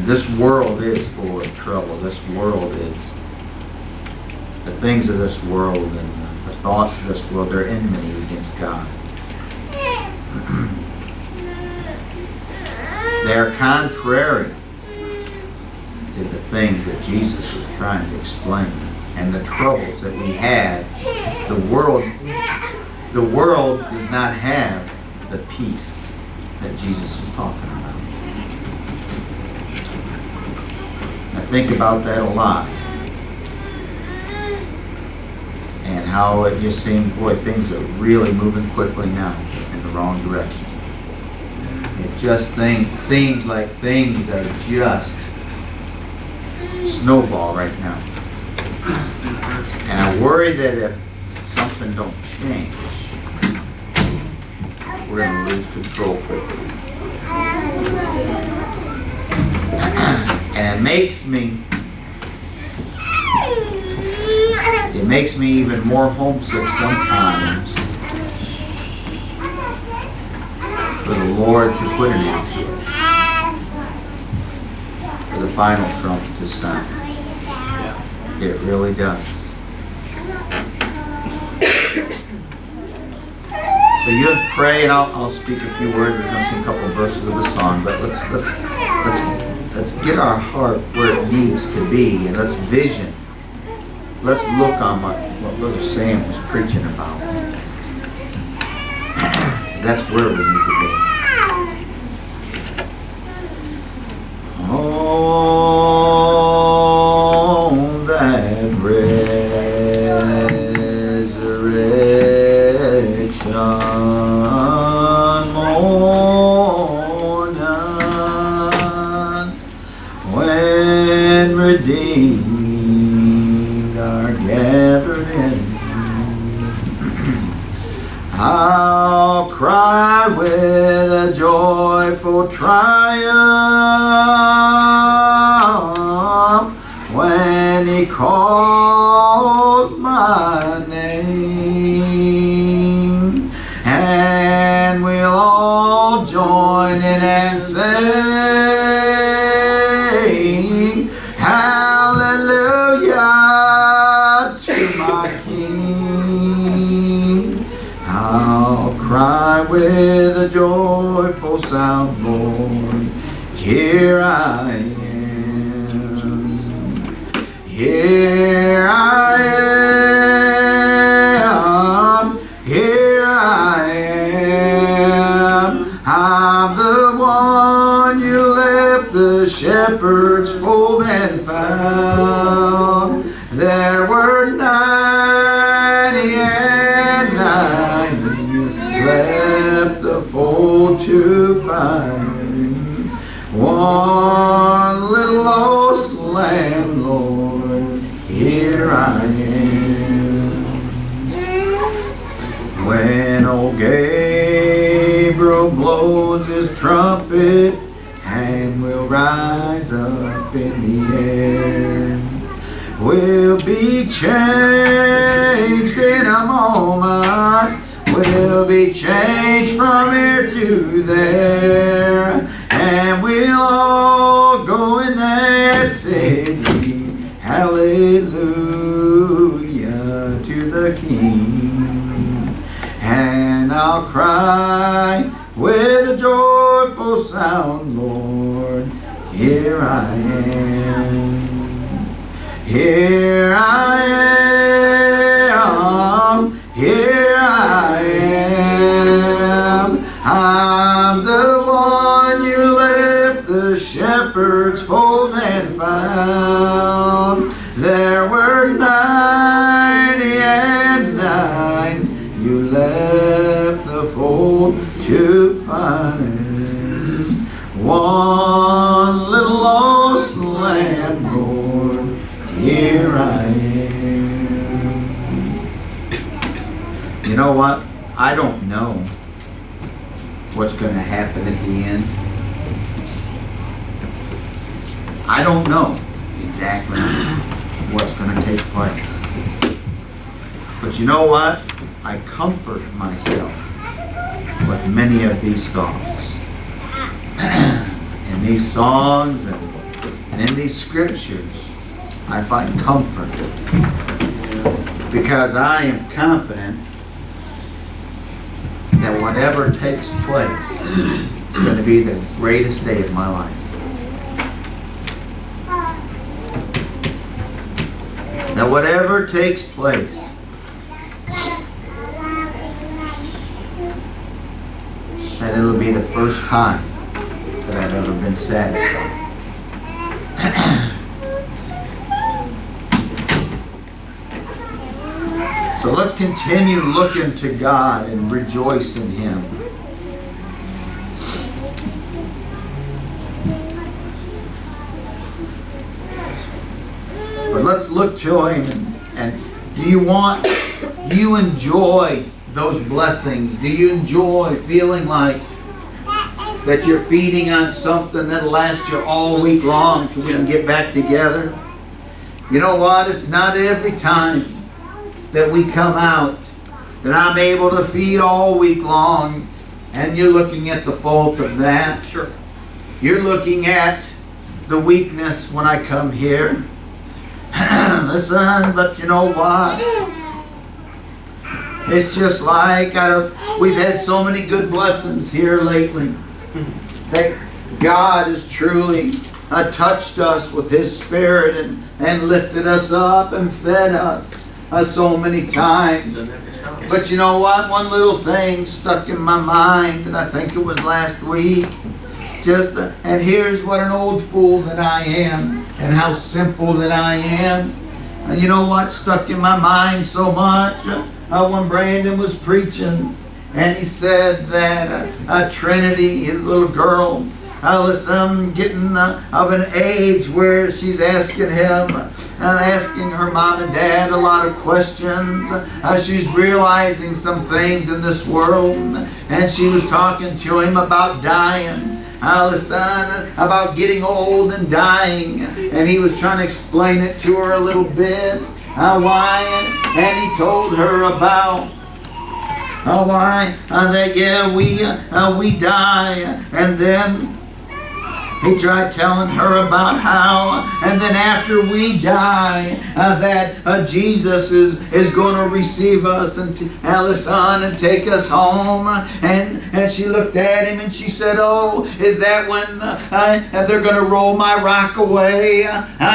This world is full of trouble. This world is, the things of this world and the thoughts of this world, they're enmity against God. They are contrary to the things that Jesus is trying to explain. And the troubles that we have, the world does not have the peace that Jesus is talking about. I think about that a lot. And how it just seems, boy, things are really moving quickly now in the wrong direction. It just seems like things are just snowball right now. And I worry that if something don't change, we're going to lose control quickly. And it makes me even more homesick sometimes for the Lord to put an end to it, for the final trump to sound. It really does. So you let's pray, and I'll speak a few words. We're going to sing a couple of verses of the song, but let's get our heart where it needs to be, and let's vision. Let's look on what Brother Sam was preaching about. That's where we need to be. Oh, that resurrection morning, when redeemed are gathered in, I'll cry with a joyful triumph when He calls my name, and we'll all join in and sing hallelujah to my King. I'll cry with a joyful sound, Lord, here I am. Here I am. Here I am. I'm the one you left the shepherd's fold and found. There were 99 you left the fold to find one little lost lamb, Lord, here I am. When old Gabriel blows his trumpet and we'll rise up in the air, we'll be changed in a moment. We'll be changed from here to there, and we'll all go in that city. Hallelujah to the King. And I'll cry with a joyful sound, Lord, here I am. Here I am. Here I am. I'm the one you left the shepherd's fold and found. There were 99 you left the fold to find. One little lost lamb, Lord, here I am. You know what? I don't know what's going to happen at the end. I don't know exactly what's going to take place. But you know what? I comfort myself with many of these thoughts and these songs and And in these scriptures, I find comfort. Because I am confident that whatever takes place is going to be the greatest day of my life. That whatever takes place, that it'll be the first time that I've ever been satisfied. So let's continue looking to God and rejoice in Him. But let's look to Him and do you enjoy those blessings? Do you enjoy feeling like that you're feeding on something that'll last you all week long till we can get back together? You know what? It's not every time that we come out that I'm able to feed all week long, and you're looking at the fault of that. Sure. You're looking at the weakness when I come here. Listen, but you know what? It's just like we've had so many good blessings here lately. That God has truly touched us with His Spirit and lifted us up and fed us so many times. But you know what? One little thing stuck in my mind, and I think it was last week. And here's what an old fool that I am, and how simple that I am. And you know what stuck in my mind so much? When Brandon was preaching, and he said that Trinity, his little girl, listen, getting of an age where she's asking him, asking her mom and dad a lot of questions. She's realizing some things in this world, and she was talking to him about dying. Listen, about getting old and dying, and he was trying to explain it to her a little bit. Why? And he told her about why that we die, and then he tried telling her about how, and then after we die, that Jesus is going to receive us and and take us home. And she looked at him and she said, "Oh, is that when they're going to roll my rock away?"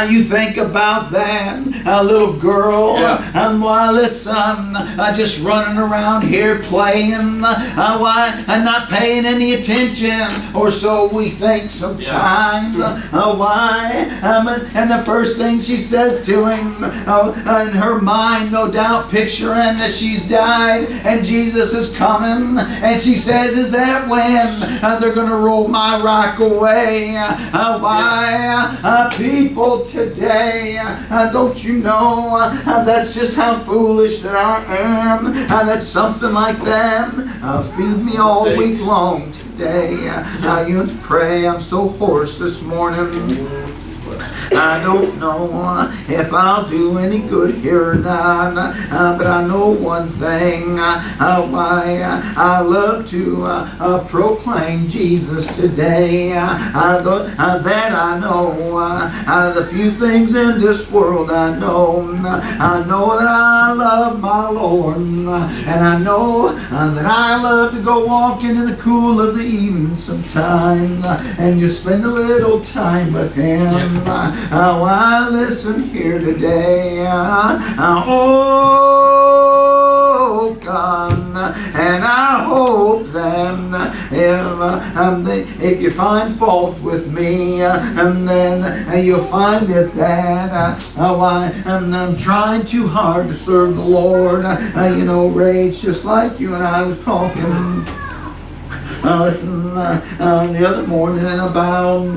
You think about that, little girl. Yeah. Listen, just running around here playing, and not paying any attention, or so we think sometimes. Why? And the first thing she says to him, in her mind, no doubt picturing that she's died and Jesus is coming, and she says, "Is that when they're going to roll my rock away?" Why? People today, don't you know that's just how foolish that I am? That something like that feeds me all week long today. You have to pray. I'm so hoarse this morning. I don't know if I'll do any good here or not, but I know one thing. I love to proclaim Jesus today. That I know. The few things in this world I know that I love my Lord, and I know that I love to go walking in the cool of the evening sometime and just spend a little time with Him. I listen here today. Oh God, and I hope that if you find fault with me, and then you'll find it that I'm trying too hard to serve the Lord. Ray, it's just like you and I was talking. Listen, the other morning about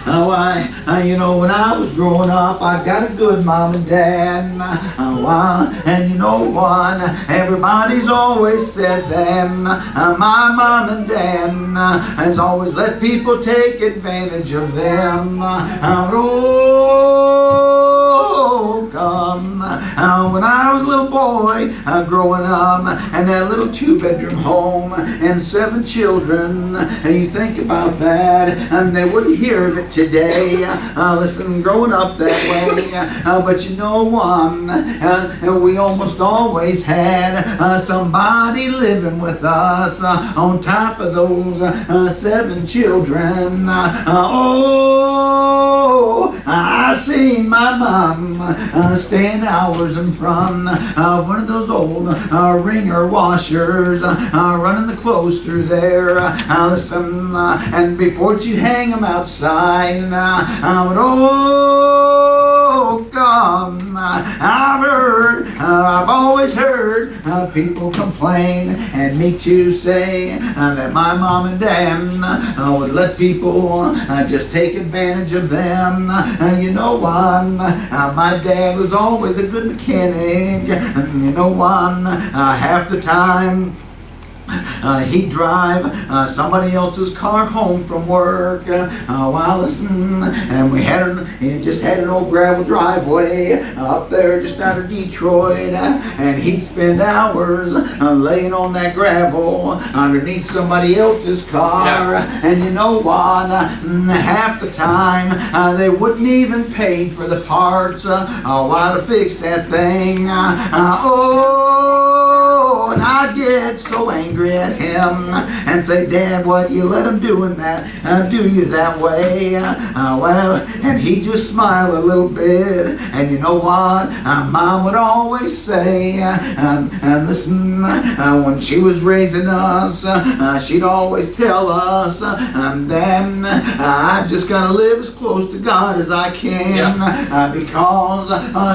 when I was growing up, I got a good mom and dad. And you know what? Everybody's always said that my mom and dad has always let people take advantage of them. Oh, God. when I was a little boy growing up, and that little 2-bedroom home and 7 children. And you think about that, and they wouldn't hear of it today. Listen, growing up that way, but you know what? We almost always had somebody living with us on top of those 7 children. Oh, I've seen my mom stand hours in front of one of those old wringer washers, running the clothes through there. Listen, and before she'd hang them outside, I would, oh God, I've always heard people complain, and me too, say that my mom and dad would let people just take advantage of them. You know what? My dad was always a good mechanic. You know what? Half the time he'd drive somebody else's car home from work. Listen, and he just had an old gravel driveway up there just out of Detroit, and he'd spend hours laying on that gravel underneath somebody else's car. And you know what? Half the time they wouldn't even pay for the parts to fix that thing. And I'd get so angry at him and say, Dad, what you let him doing that? Do you that way? And he'd just smile a little bit. And you know what? Mom would always say, listen, when she was raising us, she'd always tell us, then I've just got to live as close to God as I can, because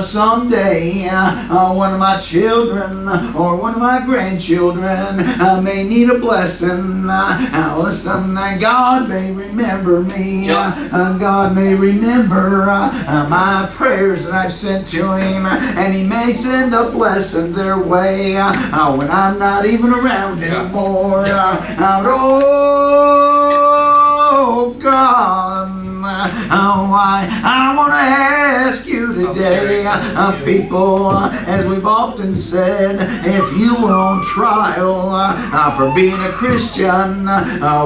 someday one of my children or one of my grandchildren may need a blessing. Listen, God may remember me. God may remember my prayers that I've sent to Him, and He may send a blessing their way when I'm not even around anymore. Oh God, I want to ask you today, people, as we've often said, if you were on trial for being a Christian,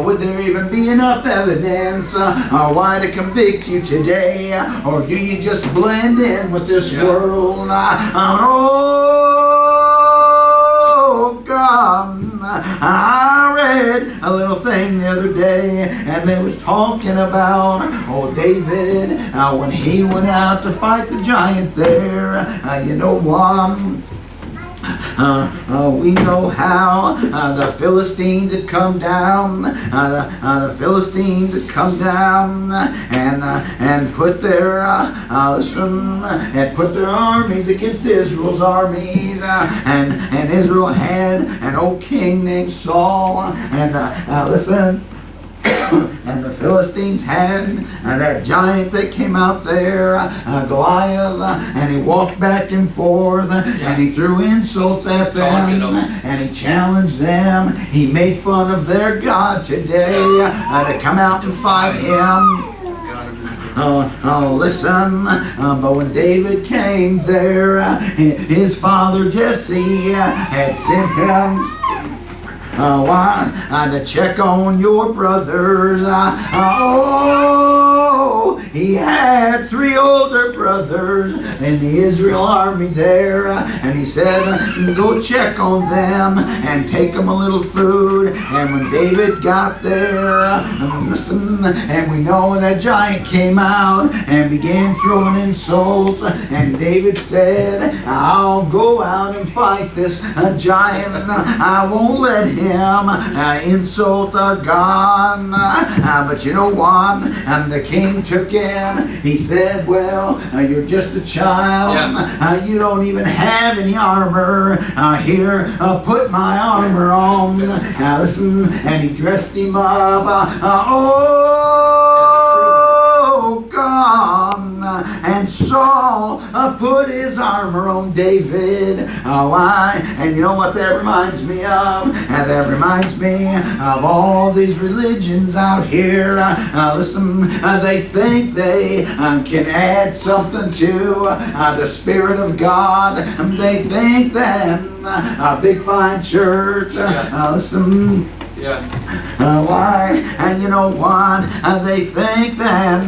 would there even be enough evidence why to convict you today? Or do you just blend in with this world? Oh God, I read a little thing the other day, and they was talking about David when he went out to fight the giant there. You know what? We know how the Philistines had come down. The Philistines had come down and put their armies against Israel's armies. And Israel had an old king named Saul. And listen. And the Philistines had that giant that came out there, Goliath, and he walked back and forth, and he threw insults at them, and he challenged them. He made fun of their God today to come out and fight him. Listen, but when David came there, his father Jesse had sent him to check on your brothers. He had 3 older brothers in the Israel army there, and he said, go check on them and take them a little food. And when David got there, listen, and we know that giant came out and began throwing insults, and David said, I'll go out and fight this giant. I won't let him insult God. But you know what? The king took him. He said, well, you're just a child. You don't even have any armor. Here, put my armor on. Listen, and he dressed him up. Oh, God. And And Saul put his armor on David. Why? And you know what that reminds me of? And that reminds me of all these religions out here. Listen, they think they can add something to the Spirit of God. They think that a big fine church, listen, why? And you know what? They think that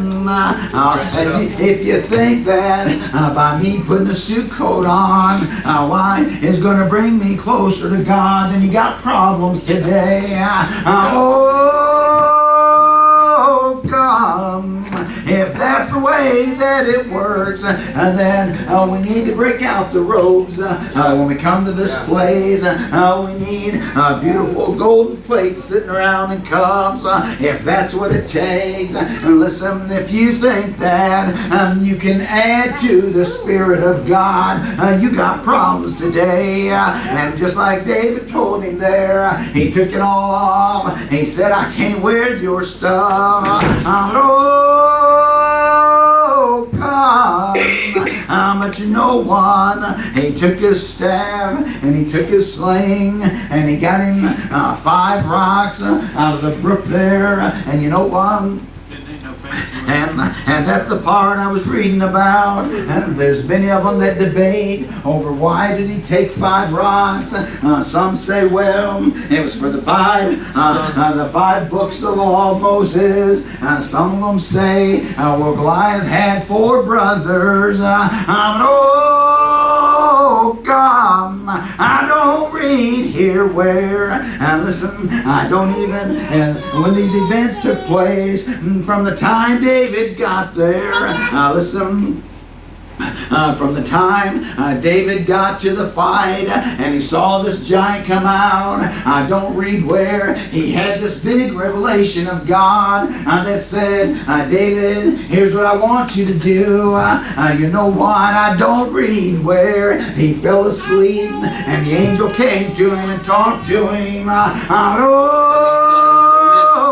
if you think that by me putting a suit coat on, why, is going to bring me closer to God, then you got problems today. Oh, God. If that's the way that it works, then we need to break out the robes when we come to this place. We need beautiful golden plates sitting around in cups. If that's what it takes. Listen, if you think that you can add to the Spirit of God, you got problems today. And just like David told him there, he took it all off. He said, I can't wear your stuff. Oh, God. But you know what? He took his staff and he took his sling and he got him 5 rocks out of the brook there. And you know what? And that's the part I was reading about. And there's many of them that debate over why did he take 5 rocks. Some say, well, it was for the 5 books of the law of Moses. Some of them say, well, Goliath had 4 brothers. Oh, God, I don't read here where, and listen, I don't even, when these events took place, from the time David got there, listen, from the time David got to the fight and he saw this giant come out, I don't read where he had this big revelation of God that said, David, here's what I want you to do. You know what? I don't read where he fell asleep and the angel came to him and talked to him.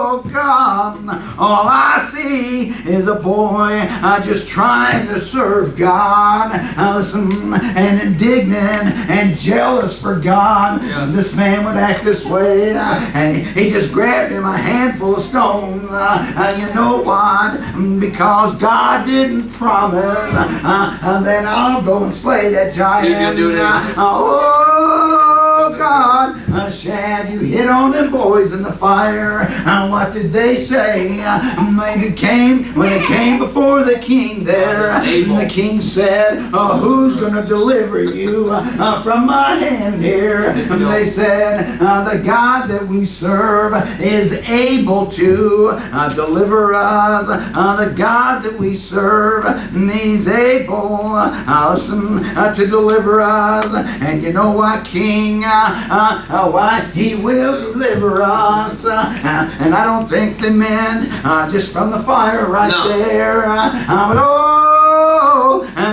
Oh, God, all I see is a boy just trying to serve God, listen, and indignant and jealous for God. This man would act this way, and he just grabbed him a handful of stones. You know what? Because God didn't promise, and then I'll go and slay that giant. He's gonna do it anyway. Oh, God, Shad, you hit on them boys in the fire. What did they say? When they came before the king there, the king said, who's going to deliver you from my hand here? And they said, the God that we serve is able to deliver us. The God that we serve, he's able to deliver us. And you know what, King? Why? He will deliver us. And I don't think they meant just from the fire right there. But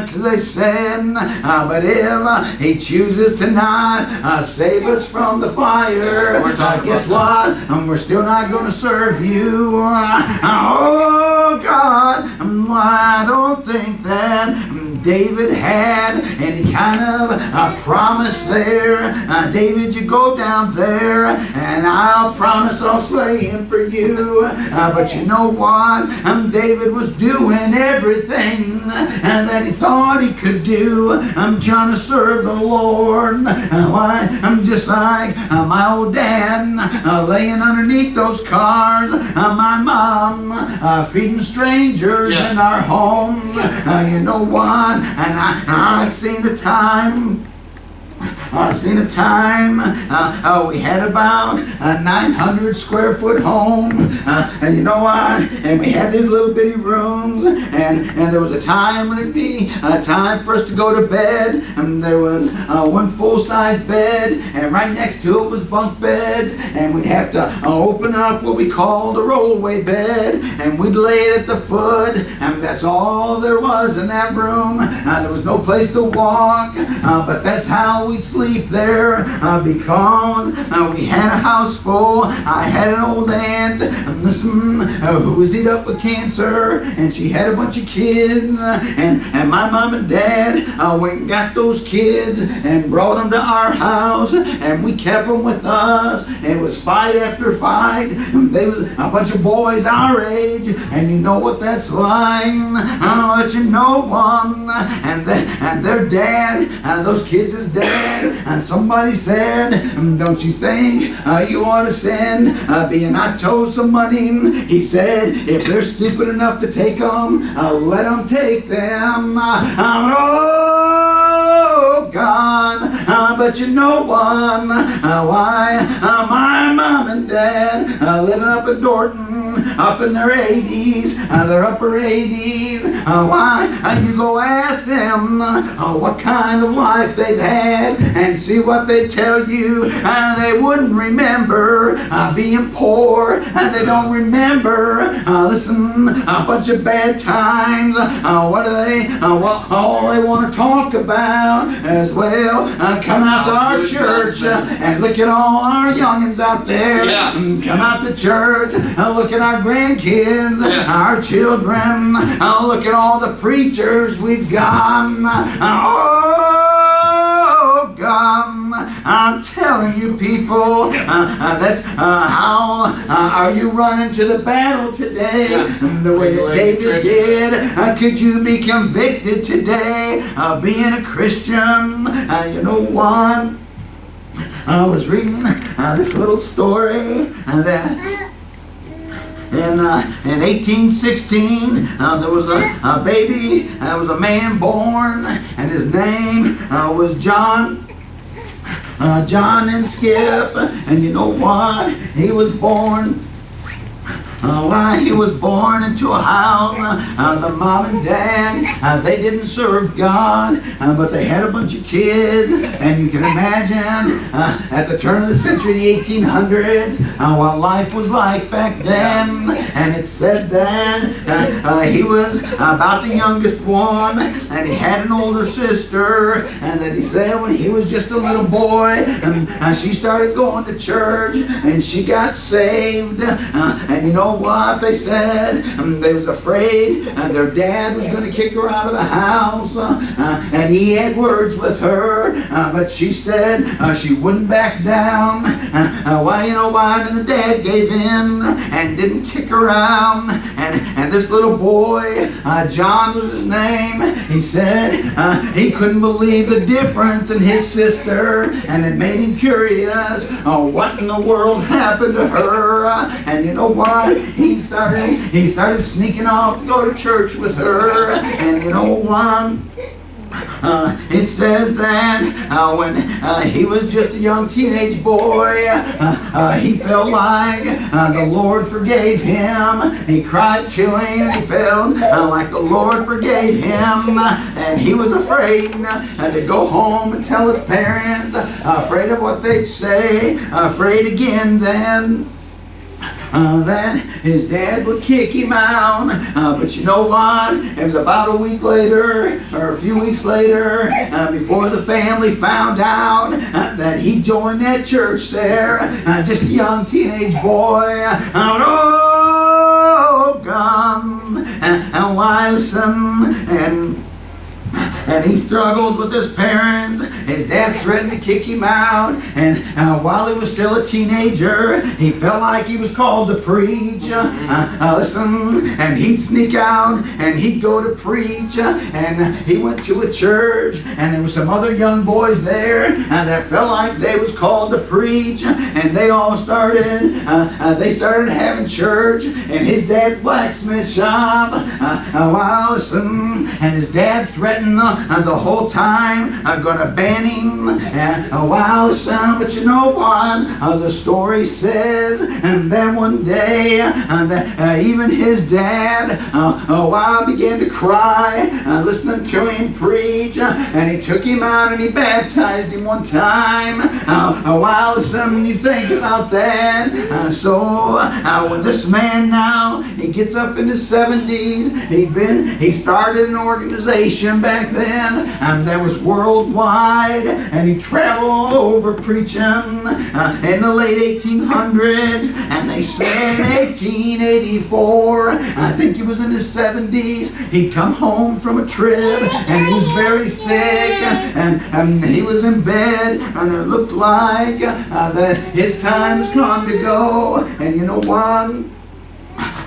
because they said, but if he chooses to not save us from the fire, guess what? We're still not going to serve you. Oh, God, I don't think that David had any kind of promise there. David, you go down there and I'll promise I'll slay him for you. But you know what? David was doing everything that he thought he could do. I'm trying to serve the Lord. Why? I'm just like my old dad laying underneath those cars. My mom feeding strangers in our home. You know what? And I seen the time. We had about a 900 square foot home, and you know what? And we had these little bitty rooms, and there was a time when it'd be time for us to go to bed, and there was one full-size bed, and right next to it was bunk beds, and we'd have to open up what we called a rollaway bed, and we'd lay it at the foot, and that's all there was in that room. There was no place to walk, but that's how we'd sleep sleep there because we had a house full. I had an old aunt, who was eat up with cancer, and she had a bunch of kids, and my mom and dad went and got those kids and brought them to our house, and we kept them with us. It was fight after fight. They was a bunch of boys our age, and you know what that's like. But you know one, and their dad, those kids is dead. And somebody said, don't you think you ought to send Beanato some money? He said, if they're stupid enough to take them, let them take them. Oh God, but you know one, why my mom and dad living up in Dorton, up in their 80s, their upper 80s, why you go ask them what kind of life they've had and see what they tell you. They wouldn't remember being poor, and they don't remember, listen, a bunch of bad times. What do they, all they want to talk about as well, come out to our church and look at all our youngins out there. Yeah. Come out to church, look at our grandkids, our children, look at all the preachers we've got. Oh God, I'm telling you people, that's how are you running to the battle today? The way that David did. Could you be convicted today of being a Christian? You know what? I was reading this little story that in 1816, there was a baby, there was a man born, and his name was John. John and Skip, and you know what? He was born. He was born into a house. The mom and dad, they didn't serve God, but they had a bunch of kids. And you can imagine at the turn of the century, the 1800s, what life was like back then. And it said that he was about the youngest one, and he had an older sister. And then he said when he was just a little boy, she started going to church, and she got saved. And you know what they said? They was afraid their dad was going to kick her out of the house, and he had words with her, but she said she wouldn't back down. Why, you know why? And the dad gave in and didn't kick her out. And this little boy, John was his name, he said he couldn't believe the difference in his sister, and it made him curious what in the world happened to her. And you know what? He started sneaking off to go to church with her. And you know what? It says that when he was just a young teenage boy, he felt like the Lord forgave him. He cried to him. He felt like the Lord forgave him. And he was afraid to go home and tell his parents, afraid of what they'd say, afraid again then that his dad would kick him out. But you know what? It was about a week later, or a few weeks later, before the family found out that he joined that church there, just a young teenage boy. Oh, God. And why, listen, and he struggled with his parents. His dad threatened to kick him out. And while he was still a teenager, he felt like he was called to preach. Listen, and he'd sneak out and he'd go to preach. And he went to a church, and there were some other young boys there that felt like they was called to preach. And they all started, they started having church in his dad's blacksmith shop. While listen, and his dad threatened the whole time gonna ban him while son. But you know what? The story says, and then one day that even his dad began to cry listening to him preach, and he took him out and he baptized him one time. While son, you think about that. So when this man now, he gets up in his 70s, he started an organization back then. and that was worldwide, and he traveled over preaching in the late 1800s, and they said 1884, I think he was in his 70s, he'd come home from a trip, and he was very sick, and he was in bed, and it looked like that his time's come to go. And you know what?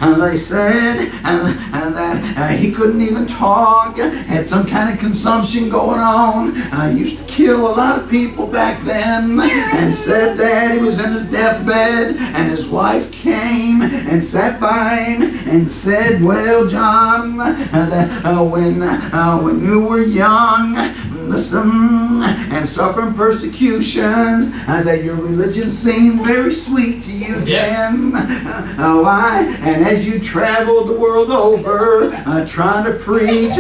And they said and that he couldn't even talk, had some kind of consumption going on, used to kill a lot of people back then, and said that he was in his deathbed, and his wife came and sat by him and said, well, John, that when you were young, listen, and suffering persecutions, that your religion seemed very sweet to you then. And as you traveled the world over trying to preach,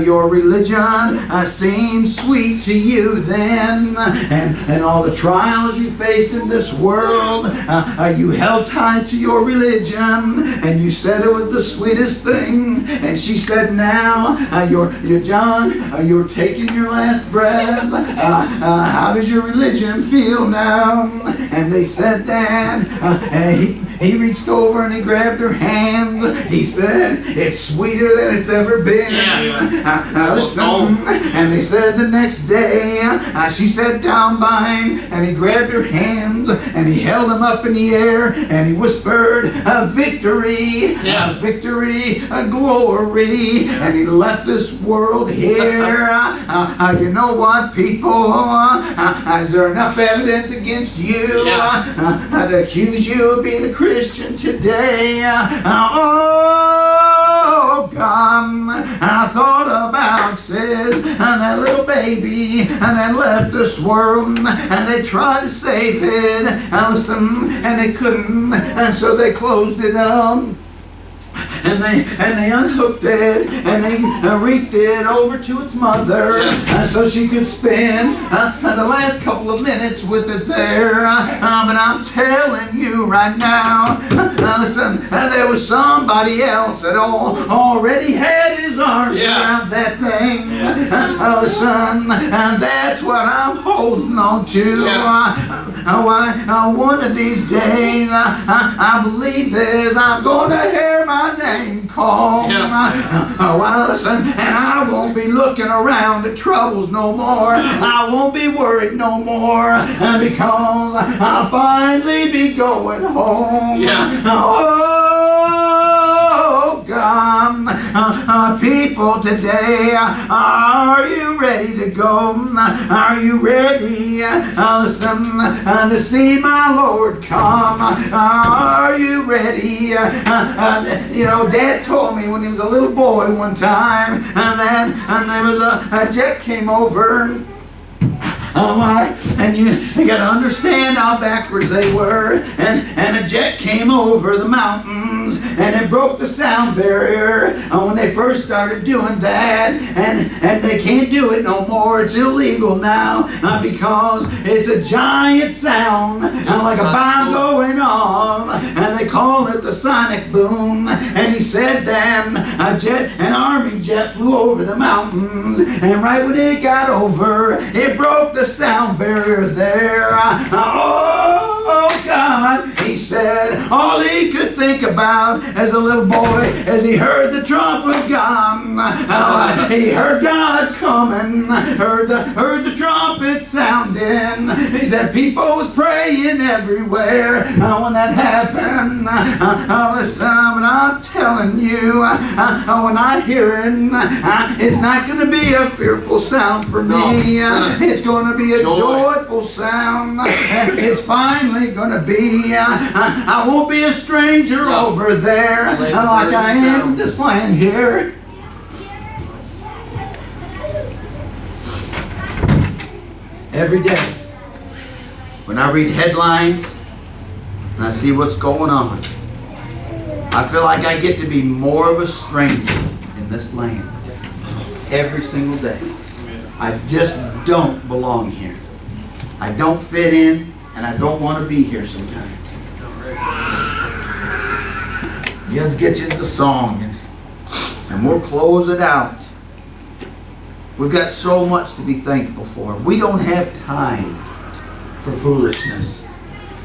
your religion seemed sweet to you then. And all the trials you faced in this world, you held tight to your religion, and you said it was the sweetest thing. And she said, now, you're John, you're taking your last breath. How does your religion feel now? And they said that. He reached over and he grabbed her hand. He said, it's sweeter than it's ever been. And they said the next day, she sat down by him, and he grabbed her hand, and he held him up in the air, and he whispered, victory, victory, glory. And he left this world here. You know what, people? Is there enough evidence against you to accuse you of being a Christian today? Oh, God, I thought about Sid and that little baby and that left this world, and they tried to save it, and they couldn't, and so they closed it up. And they unhooked it, and they reached it over to its mother, so she could spend the last couple of minutes with it there. But I'm telling you right now, listen, there was somebody else that already had his arms around that thing. Listen, and that's what I'm holding on to. One of these days, I believe this, I'm going to hear my name called. Listen, and I won't be looking around at troubles no more. I won't be worried no more, because I'll finally be going home. Oh, God, people today, are you ready to go? Are you ready, listen, to see my Lord come? Are you ready? You know, Dad told me when he was a little boy one time, and there was a jet came over. And you got to understand how backwards they were. And a jet came over the mountains, and it broke the sound barrier when they first started doing that. And they can't do it no more. It's illegal now because it's a giant sound, like a bomb going off. And they call it the sonic boom. And he said that an army jet flew over the mountains, and right when it got over, it broke the sound barrier there. Oh, God, he said, all he could think about as a little boy as he heard the trumpet gong. He heard God coming, heard the trumpet sounding. He said people was praying everywhere when that happened. Listen, but I'm telling you, when I hear it, it's not going to be a fearful sound for me. It's going to be a joyful sound. It's finally going to be. I won't be a stranger over there like I am in this land here. Every day, when I read headlines and I see what's going on, I feel like I get to be more of a stranger in this land every single day. I just don't belong here. I don't fit in, and I don't want to be here sometimes. Let's get into the song, and we'll close it out. We've got so much to be thankful for. We don't have time for foolishness.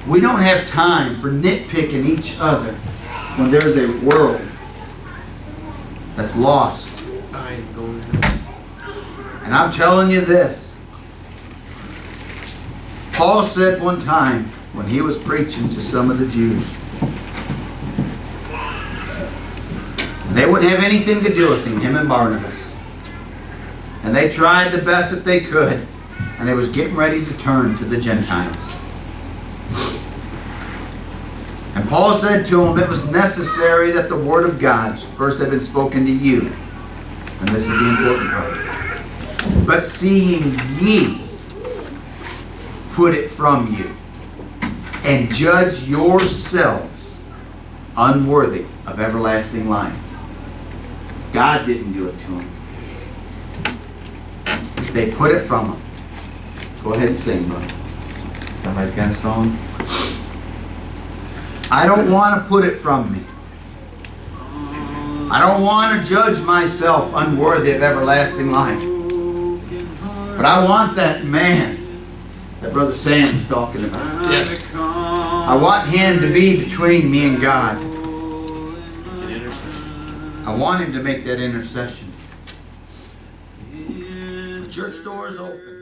We don't have time for nitpicking each other when there's a world that's lost. And I'm telling you this. Paul said one time when he was preaching to some of the Jews, and they wouldn't have anything to do with him and Barnabas. And they tried the best that they could, and they was getting ready to turn to the Gentiles. And Paul said to them, it was necessary that the word of God first had been spoken to you. And this is the important part. But seeing ye put it from you, and judge yourselves unworthy of everlasting life. God didn't do it to them. They put it from them. Go ahead and sing, bro. Somebody's got a song? I don't want to put it from me. I don't want to judge myself unworthy of everlasting life. But I want that man that Brother Sam's talking about. Yeah. I want him to be between me and God. I want him to make that intercession. The church door is open.